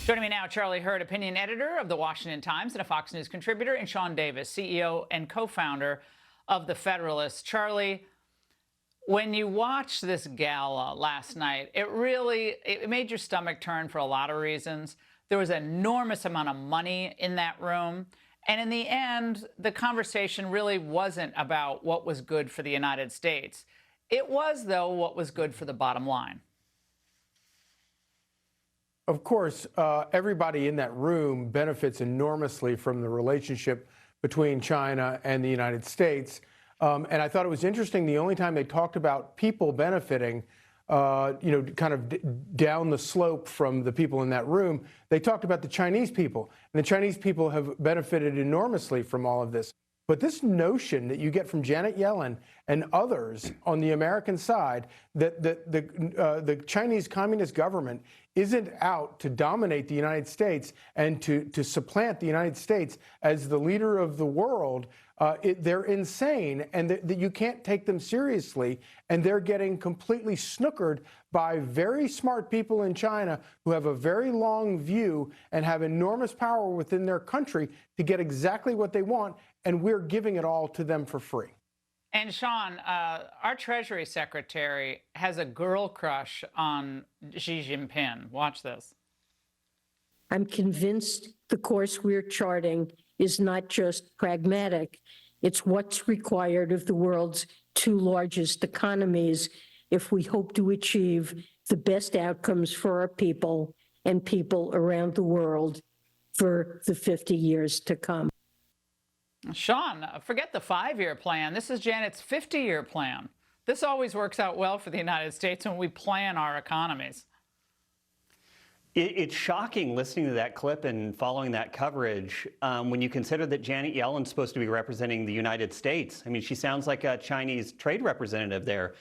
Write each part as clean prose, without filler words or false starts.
Joining me now, Charlie Hurd, opinion editor of the Washington Times and a Fox News contributor, and Sean Davis, CEO and co-founder of The Federalist. Charlie, when you watched this gala last night, it made your stomach turn for a lot of reasons. There was an enormous amount of money in that room. And in the end, the conversation really wasn't about what was good for the United States. It was, though, what was good for the bottom line. Of course, everybody in that room benefits enormously from the relationship between China and the United States. And I thought it was interesting, the only time they talked about people benefiting, kind of down the slope from the people in that room, they talked about the Chinese people. And the Chinese people have benefited enormously from all of this. But this notion that you get from Janet Yellen and others on the American side that the Chinese Communist government isn't out to dominate the United States and to supplant the United States as the leader of the world, they're insane, and that you can't take them seriously. And they're getting completely snookered by very smart people in China who have a very long view and have enormous power within their country to get exactly what they want. And we're giving it all to them for free. And Sean, our Treasury Secretary has a girl crush on Xi Jinping. Watch this. I'm convinced the course we're charting is not just pragmatic. It's what's required of the world's two largest economies if we hope to achieve the best outcomes for our people and people around the world for the 50 years to come. Sean, forget the 5-year plan. This is Janet's 50-year plan. This always works out well for the United States when we plan our economies. It's shocking listening to that clip and following that coverage when you consider that Janet Yellen's supposed to be representing the United States. I mean, she sounds like a Chinese trade representative there.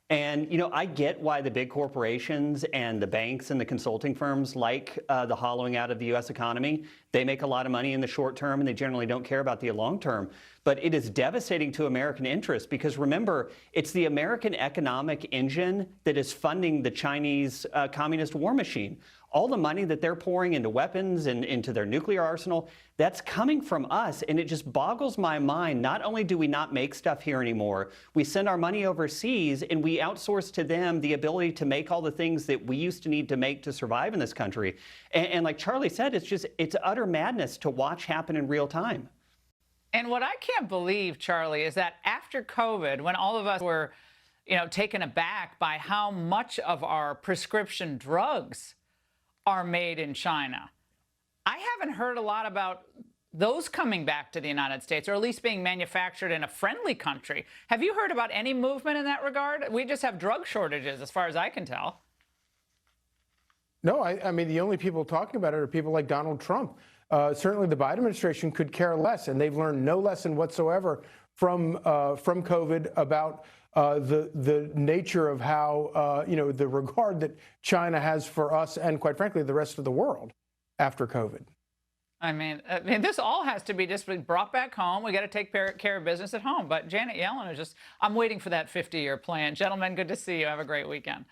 And, I get why the big corporations and the banks and the consulting firms like the hollowing out of the U.S. economy. They make a lot of money in the short term, and they generally don't care about the long term. But it is devastating to American interests because, remember, it's the American economic engine that is funding the Chinese communist war machine. All the money that they're pouring into weapons and into their nuclear arsenal, that's coming from us. And it just boggles my mind. Not only do we not make stuff here anymore, we send our money overseas and we outsource to them the ability to make all the things that we used to need to make to survive in this country. And like Charlie said, it's utter madness to watch happen in real time. And what I can't believe, Charlie, is that after COVID, when all of us were, taken aback by how much of our prescription drugs are made in China, I haven't heard a lot about those coming back to the United States, or at least being manufactured in a friendly country. Have you heard about any movement in that regard? We just have drug shortages, as far as I can tell. No, I mean, the only people talking about it are people like Donald Trump. Certainly the Biden administration could care less, and they've learned no lesson whatsoever from COVID about the nature of how, the regard that China has for us and, quite frankly, the rest of the world after COVID. I mean, this all has to be just brought back home. We got to take care of business at home. But Janet Yellen is I'm waiting for that 50-year plan. Gentlemen, good to see you. Have a great weekend.